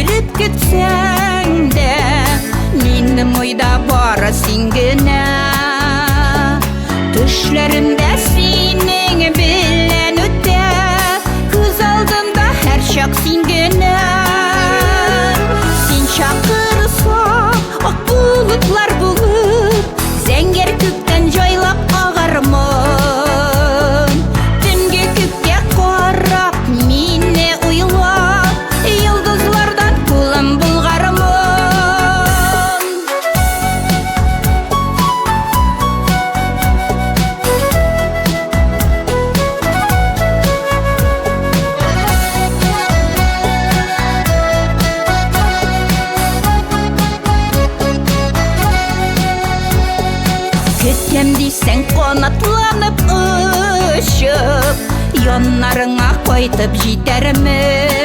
біліп кетсең де, менің ойда бары сен генә. Төшләремдә синең белән үтә, күз алдымда һәр чак син генә. Син чакырсаң, ак болытлар булып, зәңгәр күктән җайлап агармын. Төнге күккә карап, мине уйлап, йолдызлардан кулым болгармын. Көтем дисәң канатланып ұшып, яннарыңа кайтып җитәрмен.